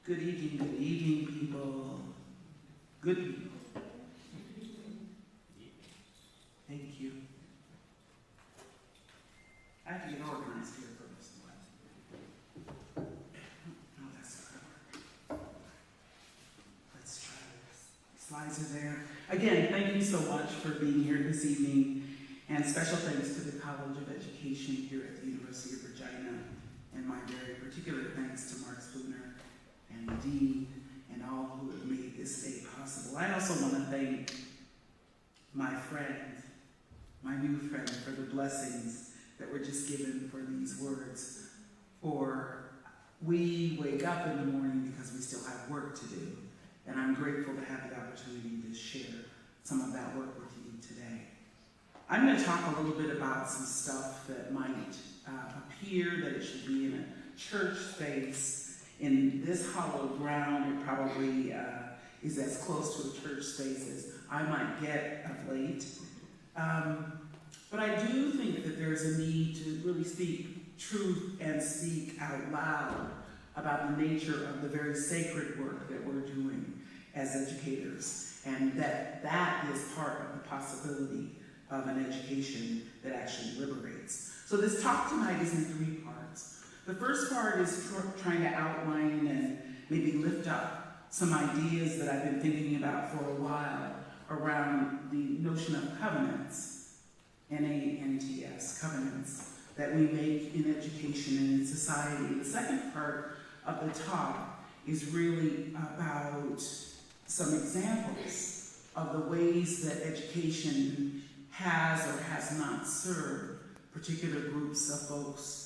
Good evening, people. Good people. Thank you. I have to get organized here first. Oh, that's not gonna work. Let's try this. Slides are there. Again, thank you so much for being here this evening, and special thanks to the College of Education here at the University of Regina, and my very particular thanks to Mark Spooner and the Dean and all who have made this day possible. I also want to thank my friend, my new friend, for the blessings that were just given for these words. For we wake up in the morning because we still have work to do, and I'm grateful to have the opportunity to share some of that work with you today. I'm going to talk a little bit about some stuff that might appear that it should be in a church space. In this hollow ground, it probably is as close to a church space as I might get of late. But I do think that there's a need to really speak truth and speak out loud about the nature of the very sacred work that we're doing as educators, and that is part of the possibility of an education that actually liberates. So this talk tonight is in 3 parts. The first part is trying to outline and maybe lift up some ideas that I've been thinking about for a while around the notion of covenants, N-A-N-T-S, covenants, that we make in education and in society. The second part of the talk is really about some examples of the ways that education has or has not served particular groups of folks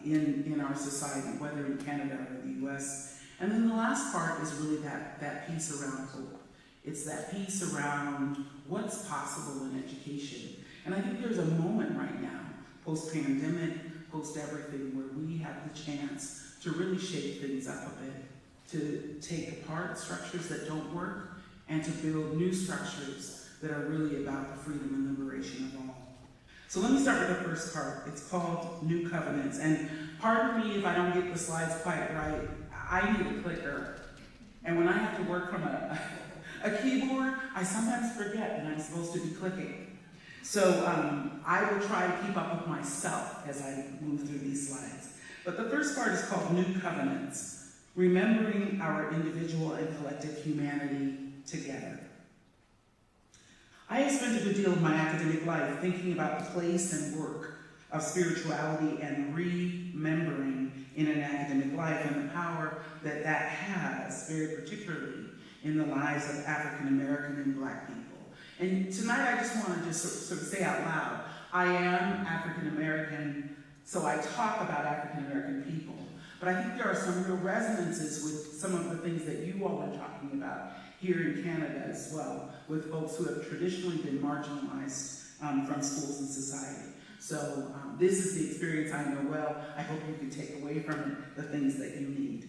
in our society, whether in Canada or the US. And then the last part is really that piece around hope. It's that piece around what's possible in education. And I think there's a moment right now, post-pandemic, post-everything, where we have the chance to really shake things up a bit, to take apart structures that don't work, and to build new structures that are really about the freedom and liberation of all. So let me start with the first part. It's called New Covenants. And pardon me if I don't get the slides quite right. I need a clicker. And when I have to work from a keyboard, I sometimes forget that I'm supposed to be clicking. So I will try to keep up with myself as I move through these slides. But the first part is called New Covenants, remembering our individual and collective humanity together. I have spent a good deal of my academic life thinking about the place and work of spirituality and remembering in an academic life, and the power that that has, very particularly in the lives of African American and Black people. And tonight I just want to just sort of say out loud, I am African American, so I talk about African American people. But I think there are some real resonances with some of the things that you all are talking about here in Canada as well, with folks who have traditionally been marginalized from schools and society. So this is the experience I know well. I hope you can take away from it the things that you need.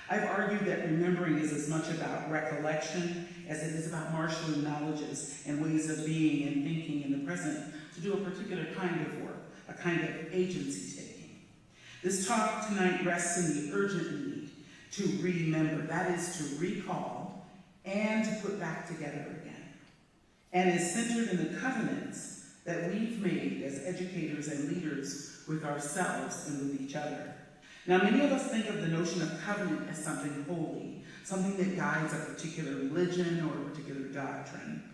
I've argued that remembering is as much about recollection as it is about marshaling knowledges and ways of being and thinking in the present to do a particular kind of work, a kind of agency taking. This talk tonight rests in the urgent need to remember, that is to recall and to put back together again, and is centered in the covenants that we've made as educators and leaders with ourselves and with each other. Now, many of us think of the notion of covenant as something holy, something that guides a particular religion or a particular doctrine.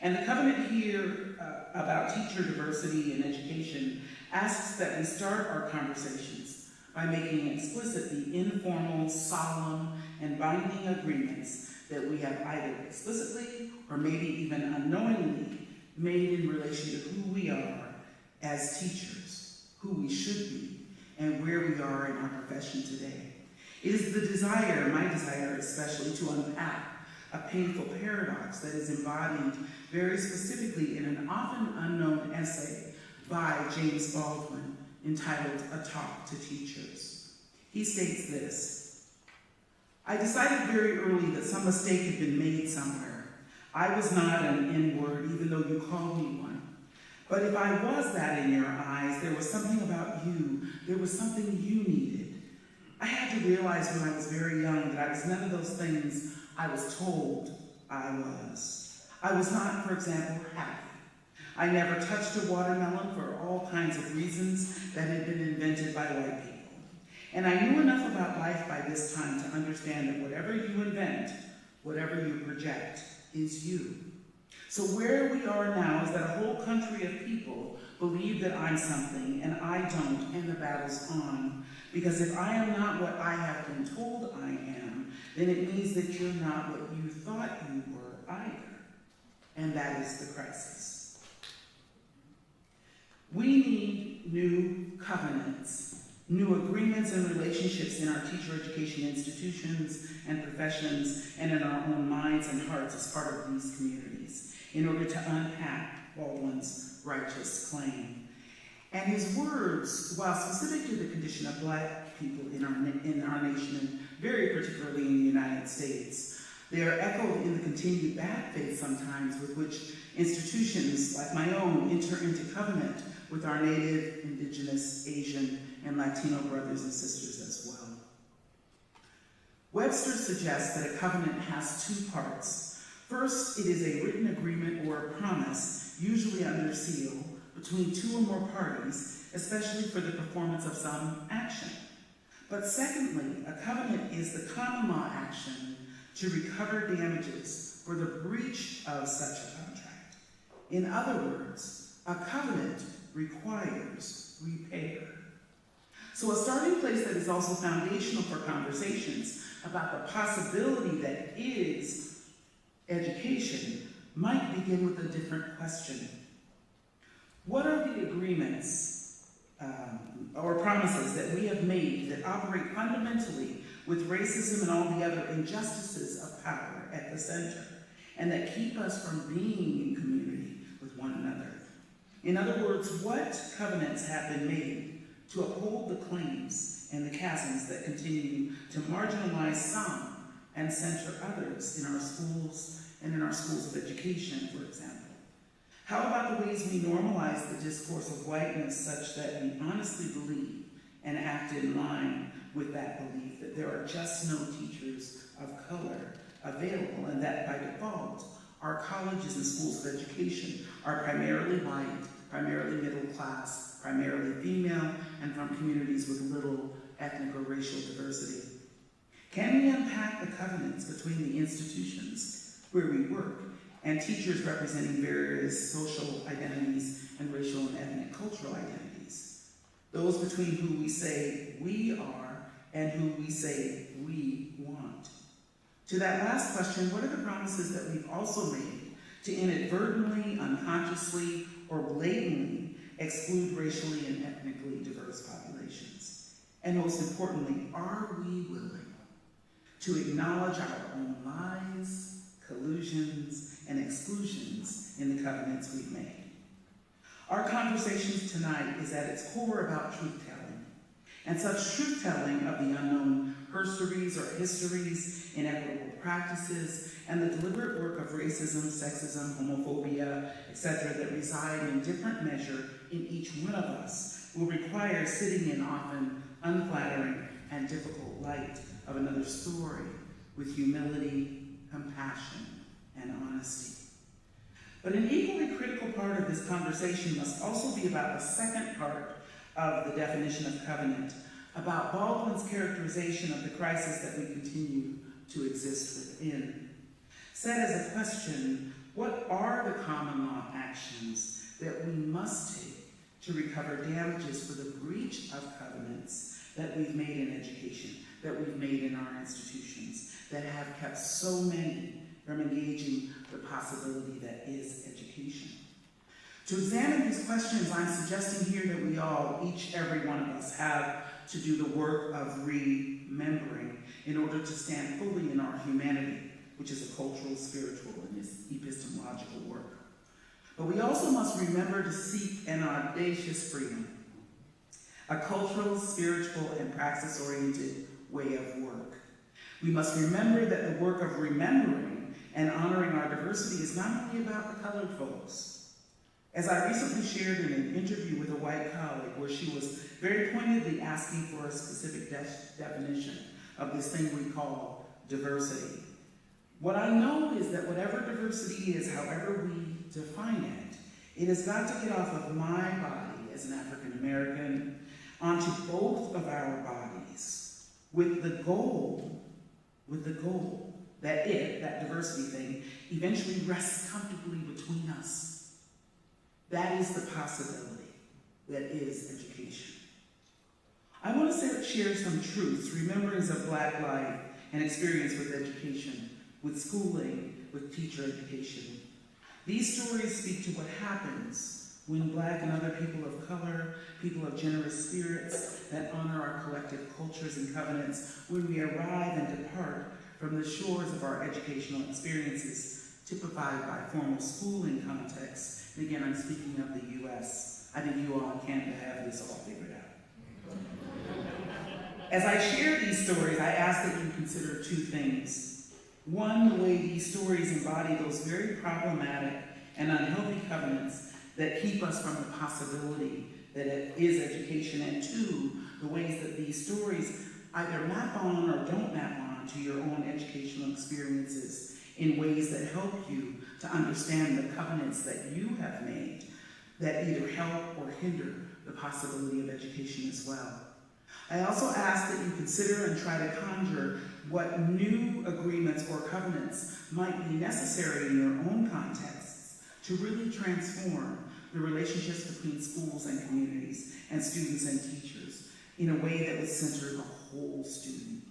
And the covenant here about teacher diversity in education asks that we start our conversations by making explicit the informal, solemn, and binding agreements that we have either explicitly or maybe even unknowingly made in relation to who we are as teachers, who we should be, and where we are in our profession today. It is the desire, my desire especially, to unpack a painful paradox that is embodied very specifically in an often unknown essay by James Baldwin entitled A Talk to Teachers. He states this: I decided very early that some mistake had been made somewhere. I was not an N-word, even though you called me one. But if I was that in your eyes, there was something about you. There was something you needed. I had to realized when I was very young that I was none of those things I was told I was. I was not, for example, happy. I never touched a watermelon for all kinds of reasons that had been invented by white people. And I knew enough about life by this time to understand that whatever you invent, whatever you project, is you. So where we are now is that a whole country of people believe that I'm something and I don't, and the battle's on. Because if I am not what I have been told I am, then it means that you're not what you thought you were either. And that is the crisis. We need new covenants, new agreements and relationships in our teacher education institutions and professions and in our own minds and hearts as part of these communities in order to unpack Baldwin's righteous claim. And his words, while specific to the condition of Black people in our nation, and very particularly in the United States, they are echoed in the continued bad faith sometimes with which institutions like my own enter into covenant with our Native, Indigenous, Asian, and Latino brothers and sisters as well. Webster suggests that a covenant has two parts. First, it is a written agreement or a promise, usually under seal, between two or more parties, especially for the performance of some action. But secondly, a covenant is the common law action to recover damages for the breach of such a contract. In other words, a covenant requires repair. So a starting place that is also foundational for conversations about the possibility that is education might begin with a different question. What are the agreements or promises that we have made that operate fundamentally with racism and all the other injustices of power at the center, and that keep us from being in community with one another? In other words, what covenants have been made to uphold the claims and the chasms that continue to marginalize some and center others in our schools and in our schools of education, for example? How about the ways we normalize the discourse of whiteness such that we honestly believe and act in line with that belief that there are just no teachers of color available, and that by default, our colleges and schools of education are primarily white, primarily middle class, primarily female, and from communities with little ethnic or racial diversity? Can we unpack the covenants between the institutions where we work and teachers representing various social identities and racial and ethnic cultural identities? Those between who we say we are and who we say we want. To that last question, what are the promises that we've also made to inadvertently, unconsciously, or blatantly exclude racially and ethnically diverse populations? And most importantly, are we willing to acknowledge our own lies, collusions, and exclusions in the covenants we've made? Our conversation tonight is at its core about truth-telling, and such truth-telling of the unknown herstories or histories, inequitable practices, and the deliberate work of racism, sexism, homophobia, etc. that reside in different measure in each one of us will require sitting in often unflattering and difficult light of another story with humility, compassion, and honesty. But an equally critical part of this conversation must also be about the second part of the definition of covenant, about Baldwin's characterization of the crisis that we continue to exist within. Said as a question, what are the common law actions that we must take to recover damages for the breach of covenants that we've made in education, that we've made in our institutions, that have kept so many from engaging the possibility that is education? To examine these questions, I'm suggesting here that we all, every one of us, have to do the work of remembering in order to stand fully in our humanity, which is a cultural, spiritual, and epistemological work. But we also must remember to seek an audacious freedom, a cultural, spiritual, and praxis-oriented way of work. We must remember that the work of remembering and honoring our diversity is not only about the colored folks. As I recently shared in an interview with a white colleague where she was very pointedly asking for a specific definition of this thing we call diversity. What I know is that whatever diversity is, however we define it, it has got to get off of my body as an African American onto both of our bodies with the goal that that diversity thing, eventually rests comfortably between us. That is the possibility that is education. I want to share some truths, rememberings of Black life and experience with education, with schooling, with teacher education. These stories speak to what happens when Black and other people of color, people of generous spirits that honor our collective cultures and covenants, when we arrive and depart from the shores of our educational experiences, typified by formal schooling contexts. And again, I'm speaking of the U.S. I think you all in Canada have this all figured out. As I share these stories, I ask that you consider two things. One, the way these stories embody those very problematic and unhealthy covenants that keep us from the possibility that it is education. And two, the ways that these stories either map on or don't map on to your own educational experiences in ways that help you to understand the covenants that you have made that either help or hinder the possibility of education as well. I also ask that you consider and try to conjure what new agreements or covenants might be necessary in your own contexts to really transform the relationships between schools and communities and students and teachers in a way that would center the whole student.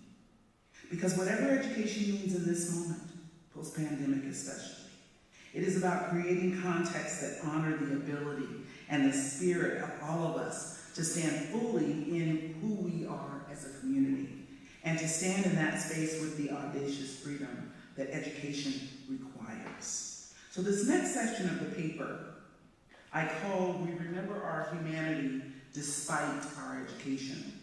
Because whatever education means in this moment, post-pandemic especially, it is about creating contexts that honor the ability and the spirit of all of us to stand fully in who we are as a community and to stand in that space with the audacious freedom that education requires. So this next section of the paper I call We Remember Our Humanity Despite Our Education.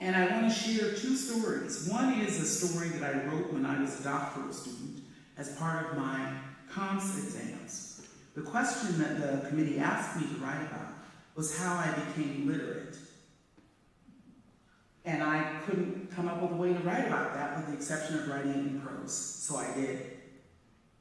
And I want to share two stories. One is a story that I wrote when I was a doctoral student as part of my comps exams. The question that the committee asked me to write about was how I became literate. And I couldn't come up with a way to write about that with the exception of writing it in prose, so I did.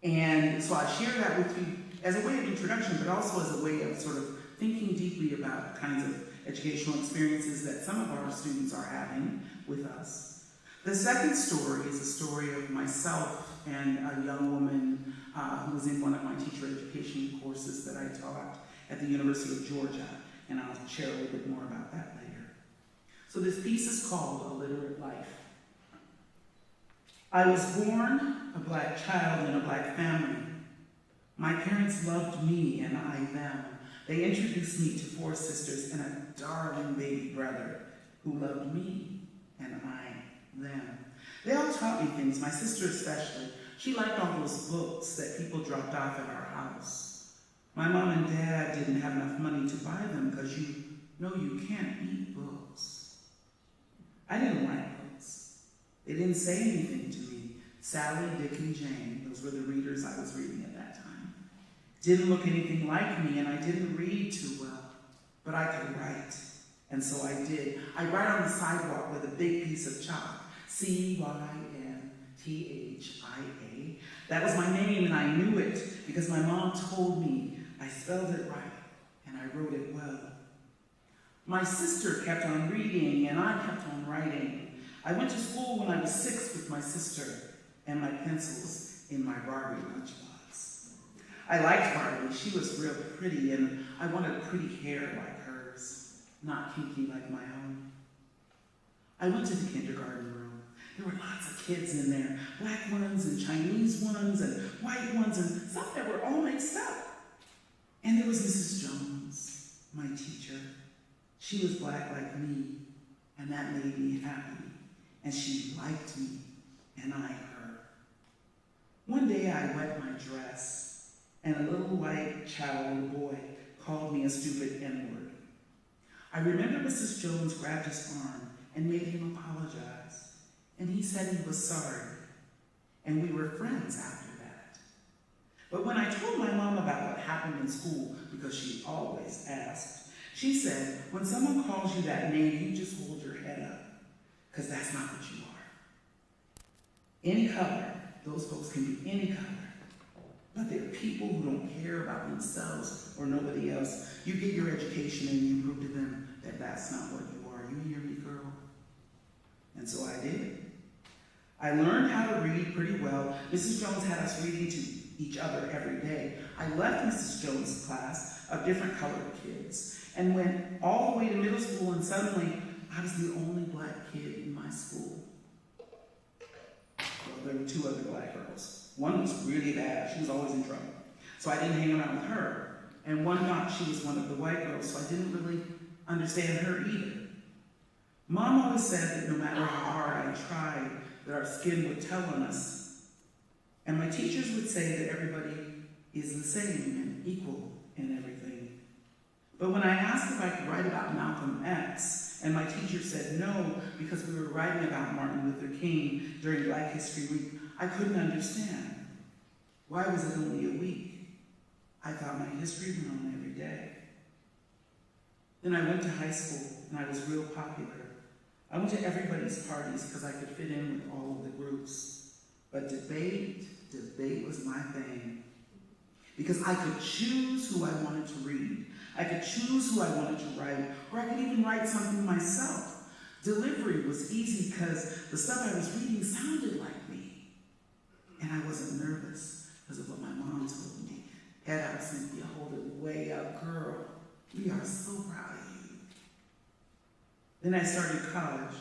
And so I share that with you as a way of introduction, but also as a way of sort of thinking deeply about the kinds of educational experiences that some of our students are having with us. The second story is a story of myself and a young woman who was in one of my teacher education courses that I taught at the University of Georgia, and I'll share a little bit more about that later. So this piece is called A Literate Life. I was born a Black child in a Black family. My parents loved me and I them. They introduced me to 4 sisters and a darling baby brother who loved me and I them. They all taught me things, my sister especially. She liked all those books that people dropped off at our house. My mom and dad didn't have enough money to buy them because you know you can't eat books. I didn't like books. They didn't say anything to me. Sally, Dick, and Jane, those were the readers I was reading at that time. Didn't look anything like me, and I didn't read too well, but I could write, and so I did. I write on the sidewalk with a big piece of chalk, Cynthia. That was my name, and I knew it because my mom told me I spelled it right, and I wrote it well. My sister kept on reading, and I kept on writing. I went to school when I was 6 with my sister and my pencils in my Barbie lunchbox. I liked Barbie. She was real pretty, and I wanted pretty hair like hers, not kinky like my own. I went to the kindergarten room. There were lots of kids in there, Black ones and Chinese ones and white ones and some that were all mixed up. And there was Mrs. Jones, my teacher. She was Black like me, and that made me happy. And she liked me, and I her. One day I wet my dress, and a little white child boy called me a stupid N-word. I remember Mrs. Jones grabbed his arm and made him apologize. And he said he was sorry, and we were friends after that. But when I told my mom about what happened in school, because she always asked, she said, when someone calls you that name, you just hold your head because that's not what you are. Any color, those folks can be any color. But they're people who don't care about themselves or nobody else. You get your education and you prove to them that that's not what you are. You hear me, girl? And so I did. I learned how to read pretty well. Mrs. Jones had us reading to each other every day. I left Mrs. Jones' class of different colored kids and went all the way to middle school, and suddenly I was the only black kid in my school. Well, there were two other black girls. One was really bad. She was always in trouble. So I didn't hang around with her. And one thought she was one of the white girls, so I didn't really understand her either. Mom always said that no matter how hard I tried, that our skin would tell on us. And my teachers would say that everybody is the same and equal in everything. But when I asked if I could write about Malcolm X, and my teacher said no, because we were writing about Martin Luther King during Black History Week, I couldn't understand. Why was it only a week? I thought my history went on every day. Then I went to high school, and I was real popular. I went to everybody's parties because I could fit in with all of the groups. But debate was my thing. Because I could choose who I wanted to read. I could choose who I wanted to write, or I could even write something myself. Delivery was easy because the stuff I was reading sounded like me. And I wasn't nervous because of what my mom told me. Head out, Cynthia, hold it way up, girl. We are so proud of you. Then I started college.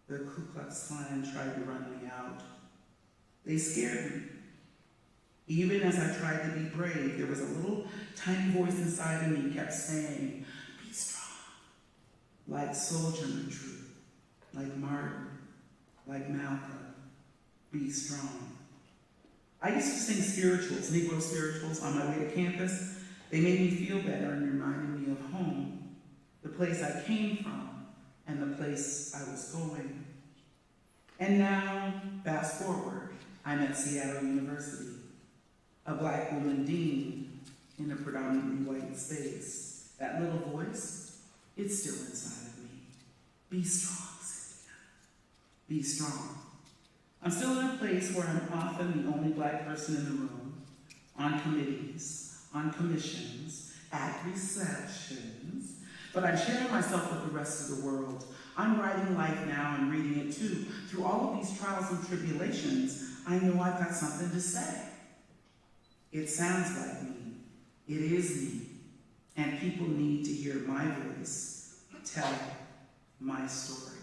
The Ku Klux Klan tried to run me out. They scared me. Even as I tried to be brave, there was a little tiny voice inside of me kept saying, be strong. Like Sojourner Truth, like Martin, like Malcolm, be strong. I used to sing spirituals, Negro spirituals, on my way to campus. They made me feel better and reminded me of home, the place I came from, and the place I was going. And now, fast forward, I'm at Seattle University, a black woman dean in a predominantly white space. That little voice, it's still inside of me. Be strong, Cynthia. Be strong. I'm still in a place where I'm often the only black person in the room, on committees, on commissions, at receptions, but I'm sharing myself with the rest of the world. I'm writing life now and reading it too. Through all of these trials and tribulations, I know I've got something to say. It sounds like me. It is me. And people need to hear my voice tell my story.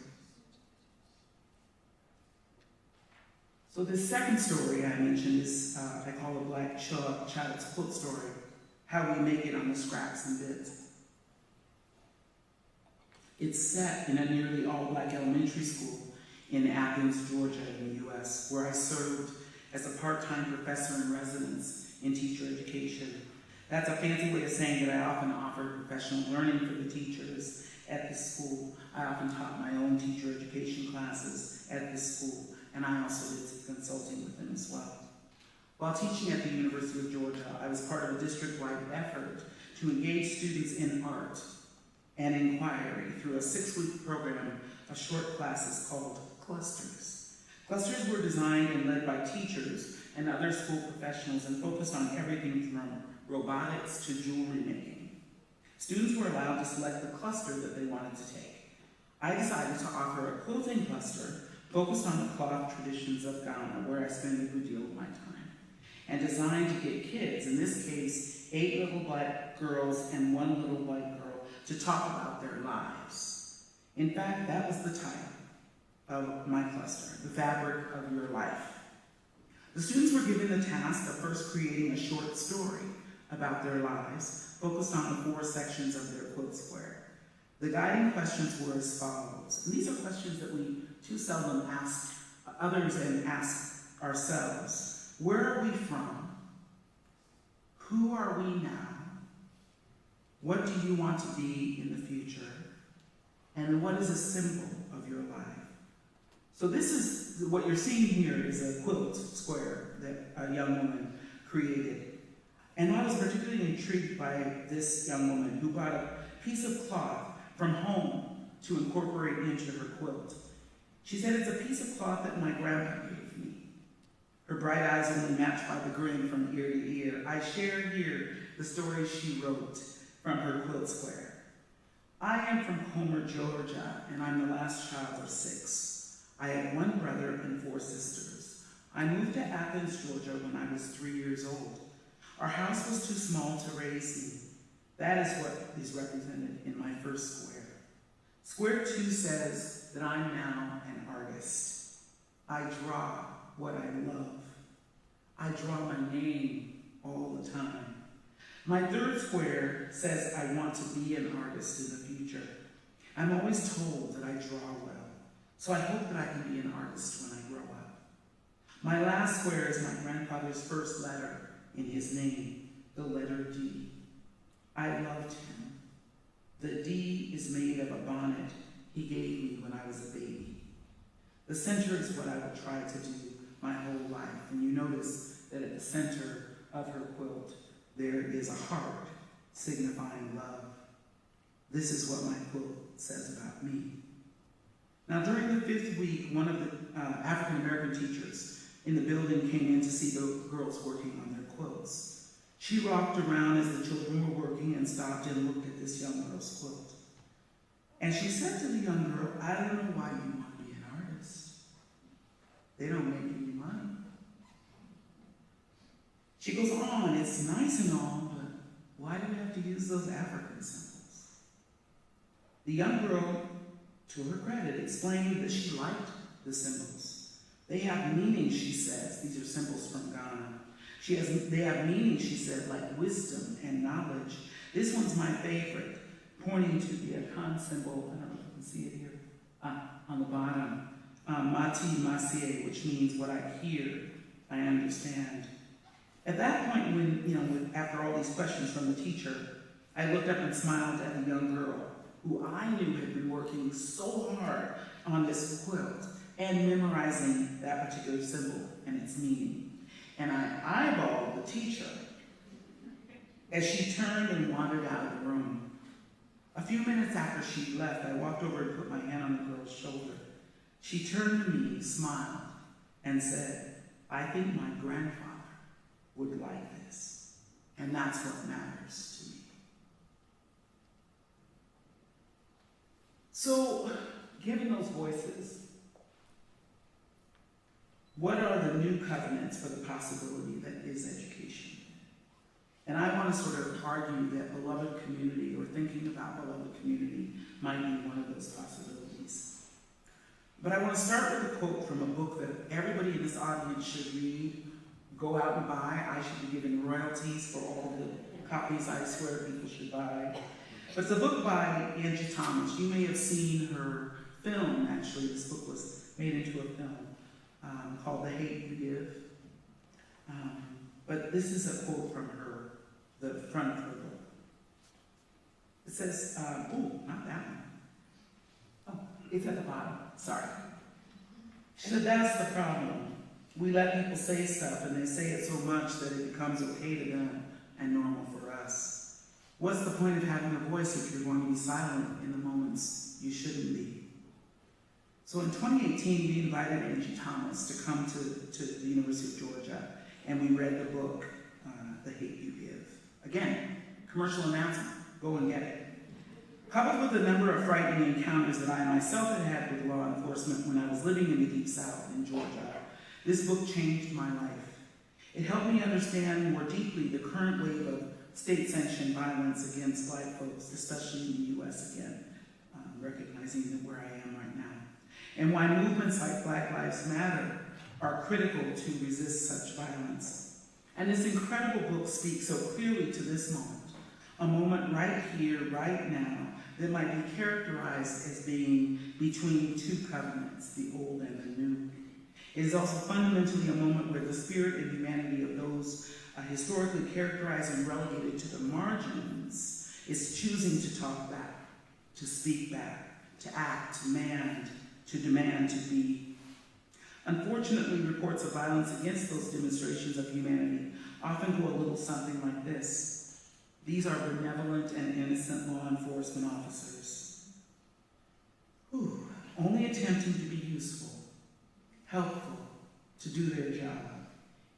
So this second story I mentioned is, I call a Black Child's Quilt Story, How We Make It on the Scraps and Bits. It's set in a nearly all-black elementary school in Athens, Georgia, in the U.S., where I served as a part-time professor in residence in teacher education. That's a fancy way of saying that I often offered professional learning for the teachers at this school. I often taught my own teacher education classes at this school, and I also did some consulting with them as well. While teaching at the University of Georgia, I was part of a district-wide effort to engage students in art and inquiry through a 6-week program of short classes called Clusters. Clusters were designed and led by teachers and other school professionals and focused on everything from robotics to jewelry making. Students were allowed to select the cluster that they wanted to take. I decided to offer a quilting cluster focused on the cloth traditions of Ghana, where I spend a good deal of my time, and designed to get kids, in this case, 8 little black girls and 1 little white girl, to talk about their lives. In fact, that was the title of my cluster, The Fabric of Your Life. The students were given the task of first creating a short story about their lives, focused on the 4 sections of their quilt square. The guiding questions were as follows, and these are questions that we too seldom ask others and ask ourselves. Where are we from? Who are we now? What do you want to be in the future? And what is a symbol of your life? So this is, what you're seeing here is a quilt square that a young woman created. And I was particularly intrigued by this young woman who brought a piece of cloth from home to incorporate into her quilt. She said, "It's a piece of cloth that my grandpa gave me." Her bright eyes only matched by the grin from ear to ear. I share here the story she wrote from her quilt square. "I am from Homer, Georgia, and I'm the last child of 6. I had 1 brother and 4 sisters. I moved to Athens, Georgia when I was 3 years old. Our house was too small to raise me. That is what is represented in my first square. Square 2 says that I'm now an artist. I draw what I love. I draw my name all the time. My 3rd square says I want to be an artist in the future. I'm always told that I draw well, so I hope that I can be an artist when I grow up. My last square is my grandfather's first letter in his name, the letter D. I loved him. The D is made of a bonnet he gave me when I was a baby. The center is what I will try to do my whole life, and you notice that at the center of her quilt, there is a heart signifying love. This is what my quilt says about me." Now, during the 5th week, one of the African-American teachers in the building came in to see the girls working on their quilts. She rocked around as the children were working and stopped and looked at this young girl's quilt. And she said to the young girl, "I don't know why you want to be an artist. They don't make any money." She goes on, "It's nice and all, but why do we have to use those African symbols?" The young girl, to her credit, explained that she liked the symbols. They have meaning, she says. These are symbols from Ghana. They have meaning, she said, like wisdom and knowledge. This one's my favorite, pointing to the Akan symbol. I don't know if you can see it here on the bottom. Mati Masie, which means what I hear, I understand. At that point, when, after all these questions from the teacher, I looked up and smiled at the young girl who I knew had been working so hard on this quilt and memorizing that particular symbol and its meaning. And I eyeballed the teacher as she turned and wandered out of the room. A few minutes after she left, I walked over and put my hand on the girl's shoulder. She turned to me, smiled, and said, "I think my grandfather would like this, and that's what matters to me." So, given those voices, what are the new covenants for the possibility that is education? And I want to sort of argue that beloved community, or thinking about beloved community, might be one of those possibilities. But I want to start with a quote from a book that everybody in this audience should read, go out and buy. I should be given royalties for all the copies I swear people should buy. But it's a book by Angie Thomas. You may have seen her film, actually. This book was made into a film called The Hate You Give. But this is a quote from her, the front of her book. It says, not that one. Oh, it's at the bottom. Sorry. She said, "That's the problem. We let people say stuff, and they say it so much that it becomes okay to them and normal for us. What's the point of having a voice if you're going to be silent in the moments you shouldn't be?" So in 2018, we invited Angie Thomas to come to the University of Georgia, and we read the book, The Hate You Give. Again, commercial announcement, go and get it. Coupled with a number of frightening encounters that I myself had had with law enforcement when I was living in the Deep South in Georgia, this book changed my life. It helped me understand more deeply the current wave of state-sanctioned violence against Black folks, especially in the U.S. again, recognizing that where I am right now, and why movements like Black Lives Matter are critical to resist such violence. And this incredible book speaks so clearly to this moment, a moment right here, right now, that might be characterized as being between two covenants, the old and the new. It is also fundamentally a moment where the spirit and humanity of those historically characterized and relegated to the margins is choosing to talk back, to speak back, to act, to demand to be. Unfortunately, reports of violence against those demonstrations of humanity often go a little something like this. These are benevolent and innocent law enforcement officers. only attempting to be useful, helpful, to do their job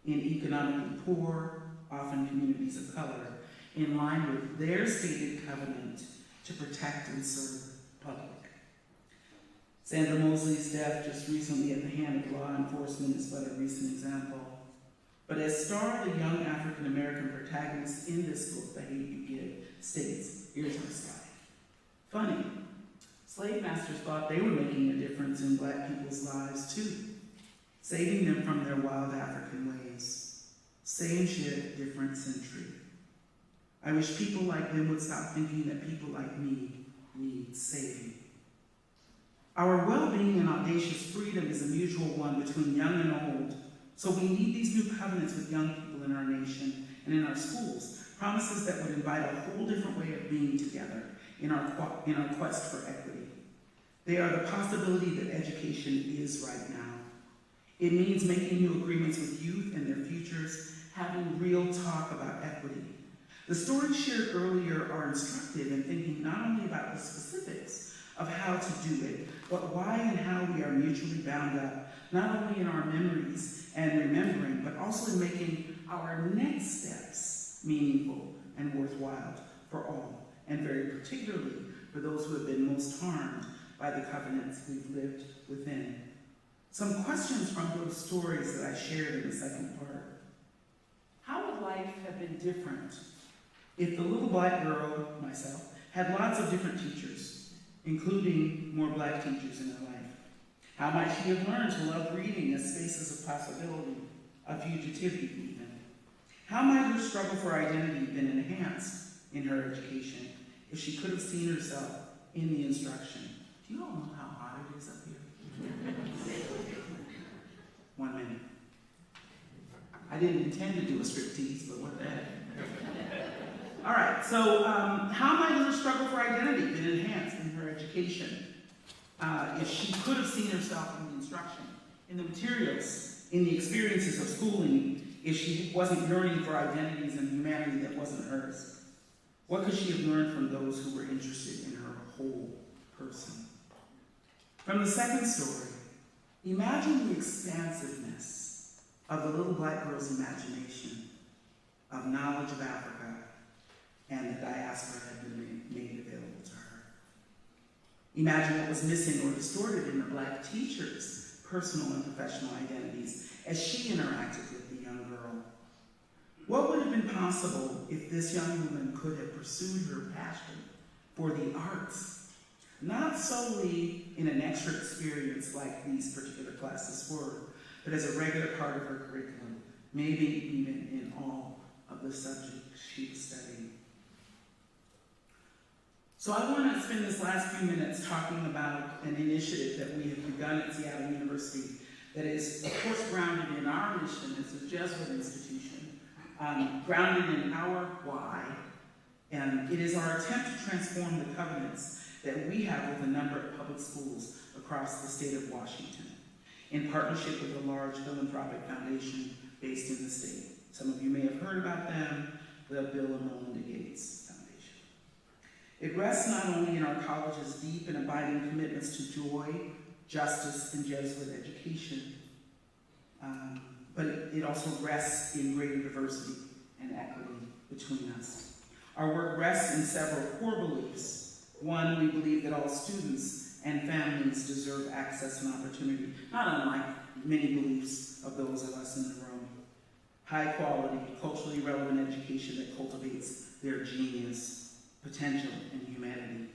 in economically poor, often communities of color, in line with their stated covenant to protect and serve the public. Sandra Mosley's death just recently at the hand of law enforcement is but a recent example. But as Star, the young African-American protagonist in this book, The Hate You Give, states, here's her slide. Funny, slave masters thought they were making a difference in black people's lives too, saving them from their wild African ways. Same shit, different century. I wish people like them would stop thinking that people like me need saving. Our well-being and audacious freedom is a mutual one between young and old. So we need these new covenants with young people in our nation and in our schools, promises that would invite a whole different way of being together in our quest for equity. They are the possibility that education is right now. It means making new agreements with youth and their futures, having real talk about equity. The stories shared earlier are instructive in thinking not only about the specifics of how to do it, but why and how we are mutually bound up, not only in our memories and remembering, but also in making our next steps meaningful and worthwhile for all, and very particularly for those who have been most harmed by the covenants we've lived within. Some questions from those stories that I shared in the second part. How would life have been different if the little black girl, myself, had lots of different teachers, including more black teachers in her life? How might she have learned to love reading as spaces of possibility, of fugitivity even? How might her struggle for identity been enhanced in her education if she could have seen herself in the instruction? Do you all know how hot it is up here? 1 minute. I didn't intend to do a striptease, but what the heck? All right, so how might her struggle for identity been enhanced in her education if she could have seen herself in the instruction, in the materials, in the experiences of schooling, if she wasn't yearning for identities and humanity that wasn't hers? What could she have learned from those who were interested in her whole person? From the second story, imagine the expansiveness of the little black girl's imagination of knowledge of Africa and the diaspora had been made available to her. Imagine what was missing or distorted in the black teacher's personal and professional identities as she interacted with the young girl. What would have been possible if this young woman could have pursued her passion for the arts, not solely in an extra experience like these particular classes were, but as a regular part of her curriculum, maybe even in all of the subjects she was studying? So I want to spend this last few minutes talking about an initiative that we have begun at Seattle University that is, of course, grounded in our mission as a Jesuit institution, grounded in our why, and it is our attempt to transform the covenants that we have with a number of public schools across the state of Washington, in partnership with a large philanthropic foundation based in the state. Some of you may have heard about them, the Bill and Melinda Gates Foundation. It rests not only in our college's deep and abiding commitments to joy, justice, and Jesuit education, but it also rests in greater diversity and equity between us. Our work rests in several core beliefs. One, we believe that all students and families deserve access and opportunity, not unlike many beliefs of those of us in the room. High quality, culturally relevant education that cultivates their genius, potential, and humanity.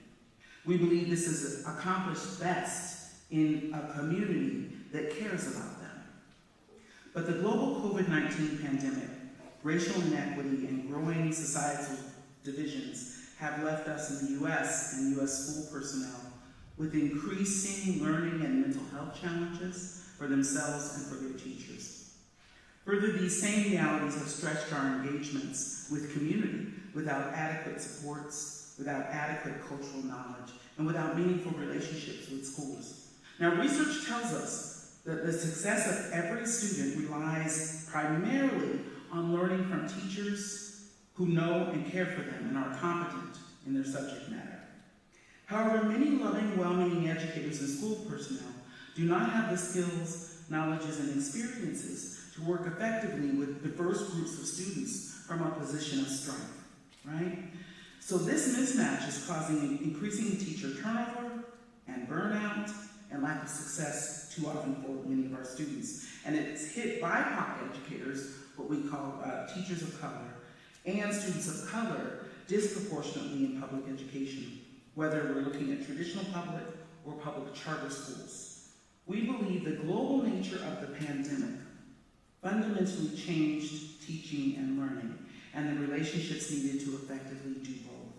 We believe this is accomplished best in a community that cares about them. But the global COVID-19 pandemic, racial inequity, and growing societal divisions have left us in the U.S. and U.S. school personnel with increasing learning and mental health challenges for themselves and for their teachers. Further, these same realities have stretched our engagements with community without adequate supports, without adequate cultural knowledge, and without meaningful relationships with schools. Now, research tells us that the success of every student relies primarily on learning from teachers who know and care for them and are competent in their subject matter. However, many loving, well-meaning educators and school personnel do not have the skills, knowledges, and experiences to work effectively with diverse groups of students from a position of strength, right? So this mismatch is causing increasing teacher turnover and burnout and lack of success too often for many of our students. And it's hit BIPOC educators, what we call teachers of color, and students of color disproportionately in public education, whether we're looking at traditional public or public charter schools. We believe the global nature of the pandemic fundamentally changed teaching and learning, and the relationships needed to effectively do both.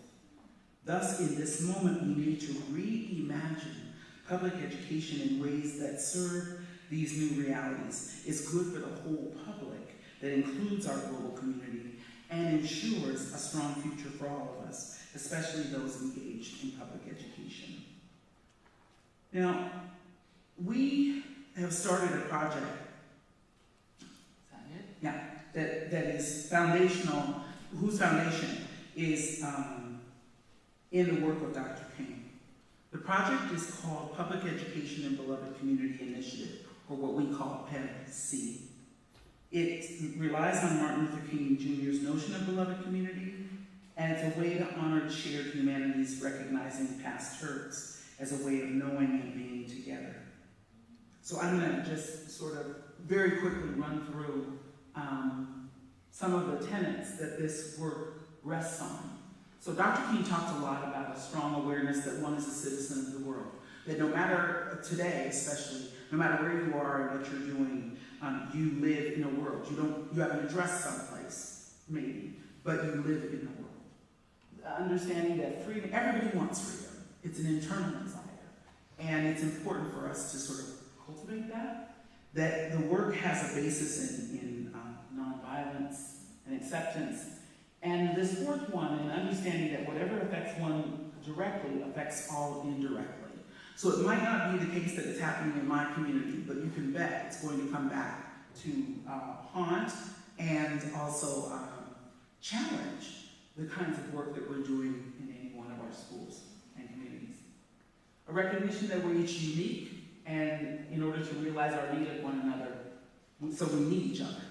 Thus, in this moment, we need to reimagine public education in ways that serve these new realities, is good for the whole public, that includes our global community, and ensures a strong future for all of us, especially those engaged in public education. Now, we have started a project, is that it? Yeah, that is foundational, whose foundation is in the work of Dr. King. The project is called Public Education and Beloved Community Initiative, or what we call PEDC. It relies on Martin Luther King Jr.'s notion of beloved community, and it's a way to honor shared humanities, recognizing past hurts as a way of knowing and being together. So I'm going to just sort of very quickly run through some of the tenets that this work rests on. So Dr. King talked a lot about a strong awareness that one is a citizen of the world, that no matter, today especially, no matter where you are and what you're doing, you live in a world. You have an address someplace, maybe, but you live in the world. Understanding that freedom, everybody wants freedom. It's an internal desire. And it's important for us to sort of cultivate that the work has a basis in nonviolence and acceptance. And this fourth one, in understanding that whatever affects one directly affects all indirectly. So it might not be the case that it's happening in my community, but you can bet it's going to come back to haunt and also challenge the kinds of work that we're doing in any one of our schools and communities. A recognition that we're each unique, and in order to realize our need of one another, so we need each other.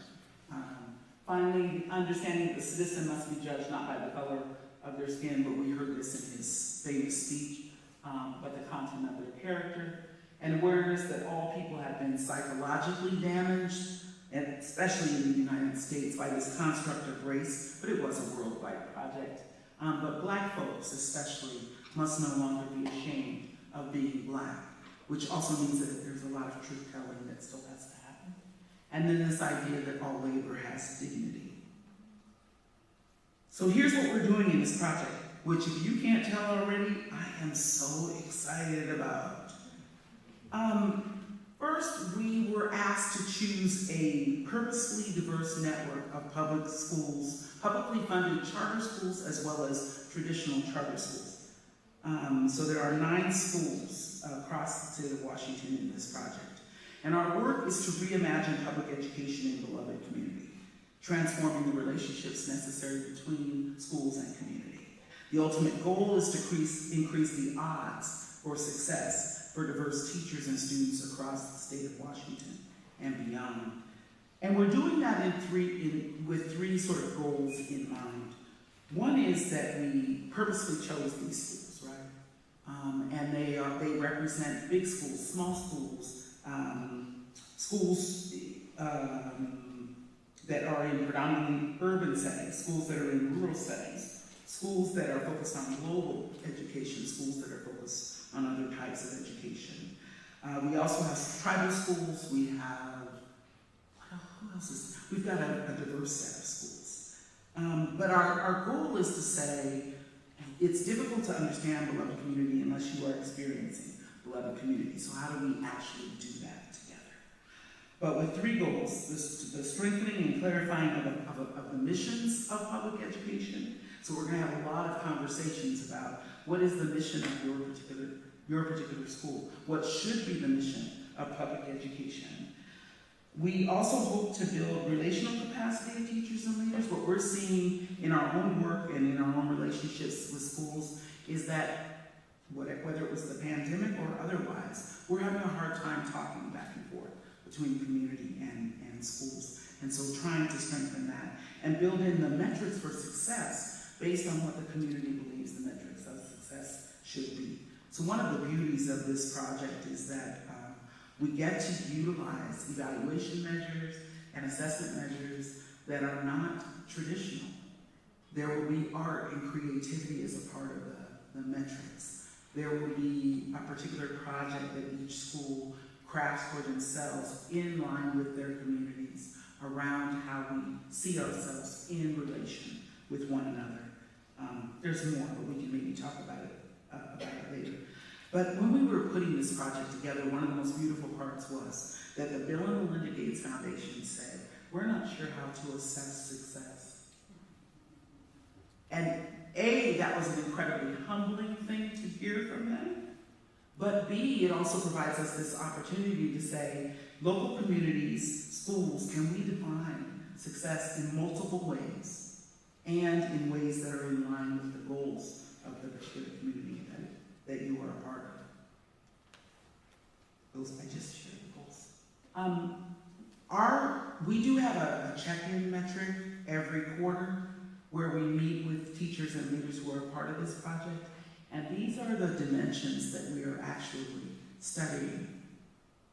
Finally, understanding that the citizen must be judged not by the color of their skin, but we heard this in his famous speech, but the content of their character, and awareness that all people have been psychologically damaged, and especially in the United States, by this construct of race, but it was a worldwide project. But Black folks especially must no longer be ashamed of being Black, which also means that there's a lot of truth-telling that still has to happen. And then this idea that all labor has dignity. So here's what we're doing in this project, which if you can't tell already, I am so excited about. First, we were asked to choose a purposely diverse network of public schools, publicly funded charter schools, as well as traditional charter schools. So there are 9 schools across the state of Washington in this project. And our work is to reimagine public education in beloved community, transforming the relationships necessary between schools and community. The ultimate goal is to increase the odds for success for diverse teachers and students across the state of Washington and beyond. And we're doing that with three sort of goals in mind. One is that we purposely chose these schools, right? And they represent big schools, small schools, schools that are in predominantly urban settings, schools that are in rural settings, schools that are focused on global education, schools that are focused on other types of education. We also have tribal schools. We have, who else is, we've got a diverse set of schools. But our goal is to say, it's difficult to understand beloved community unless you are experiencing beloved community. So how do we actually do that together? But with 3 goals, the strengthening and clarifying of the missions of public education. So we're going to have a lot of conversations about what is the mission of your particular school? What should be the mission of public education? We also hope to build relational capacity of teachers and leaders. What we're seeing in our own work and in our own relationships with schools is that whether it was the pandemic or otherwise, we're having a hard time talking back and forth between community and schools. And so trying to strengthen that and build in the metrics for success based on what the community believes the metrics of success should be. So one of the beauties of this project is that we get to utilize evaluation measures and assessment measures that are not traditional. There will be art and creativity as a part of the metrics. There will be a particular project that each school crafts for themselves in line with their communities around how we see ourselves in relation with one another. There's more, but we can maybe talk about it later. But when we were putting this project together, one of the most beautiful parts was that the Bill and Melinda Gates Foundation said, we're not sure how to assess success. And A, that was an incredibly humbling thing to hear from them. But B, it also provides us this opportunity to say, local communities, schools, can we define success in multiple ways and in ways that are in line with the goals of the particular community that you are a part of. Those, I just shared the goals. We do have a check-in metric every quarter where we meet with teachers and leaders who are a part of this project. And these are the dimensions that we are actually studying.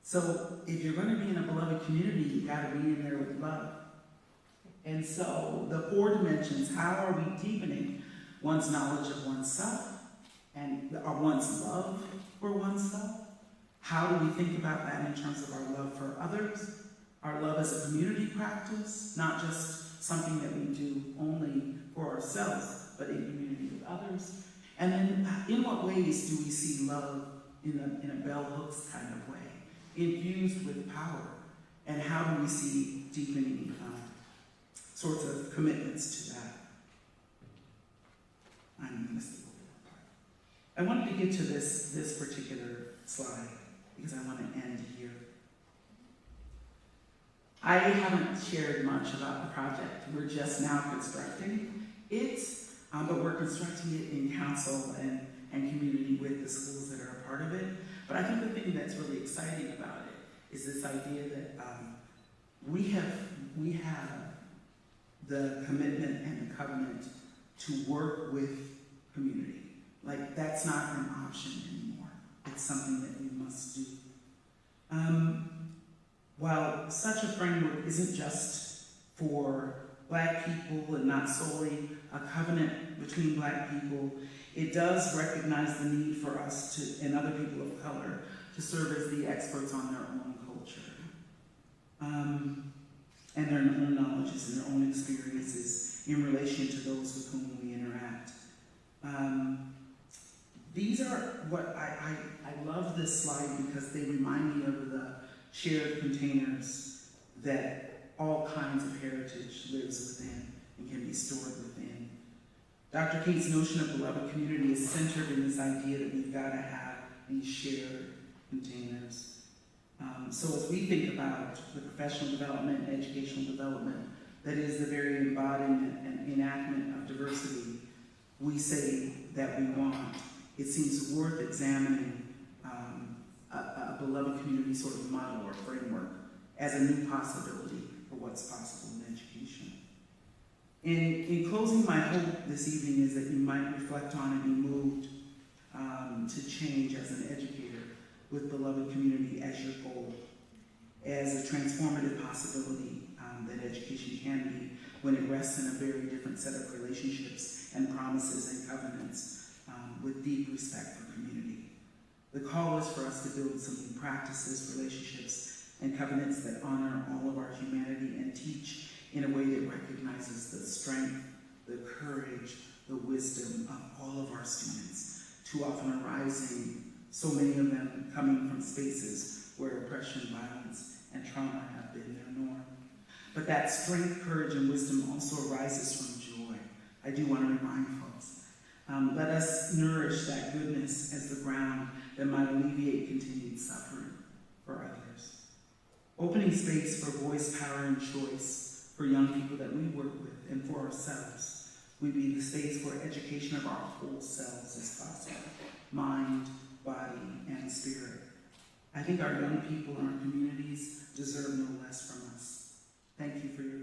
So if you're going to be in a beloved community, you've got to be in there with love. And so the 4 dimensions, how are we deepening one's knowledge of oneself and one's love for oneself? How do we think about that in terms of our love for others? Our love as a community practice, not just something that we do only for ourselves, but in community with others. And then in what ways do we see love in a bell hooks kind of way, infused with power? And how do we see deepening sorts of commitments to that? I'm going to skip over that part. I wanted to get to this particular slide because I want to end here. I haven't shared much about the project. We're just now constructing it, but we're constructing it in council and community with the schools that are a part of it. But I think the thing that's really exciting about it is this idea that we have the commitment and the covenant to work with community. Like, that's not an option anymore. It's something that we must do. While such a framework isn't just for Black people and not solely a covenant between Black people, it does recognize the need for us and other people of color to serve as the experts on their own culture and their own knowledges and their own experiences in relation to those with whom we interact. These are what I love this slide because they remind me of the shared containers that all kinds of heritage lives within and can be stored within. Dr. Kate's notion of beloved community is centered in this idea that we've got to have these shared containers. So as we think about the professional development, educational development, that is the very embodiment and enactment of diversity we say that we want, it seems worth examining a beloved community sort of model or framework as a new possibility for what's possible in education. In closing, my hope this evening is that you might reflect on and be moved to change as an educator with beloved community as your goal, as a transformative possibility that education can be when it rests in a very different set of relationships and promises and covenants with deep respect for community. The call is for us to build some new practices, relationships, and covenants that honor all of our humanity and teach in a way that recognizes the strength, the courage, the wisdom of all of our students, too often arising, so many of them coming from spaces where oppression, violence, and trauma have been their norm. But that strength, courage, and wisdom also arises from joy. I do want to remind folks, let us nourish that goodness as the ground that might alleviate continued suffering for others. Opening space for voice, power, and choice for young people that we work with and for ourselves. We be the space where education of our whole selves is possible. mind, body, and spirit. I think our young people in our communities deserve no less from us. Thank you for your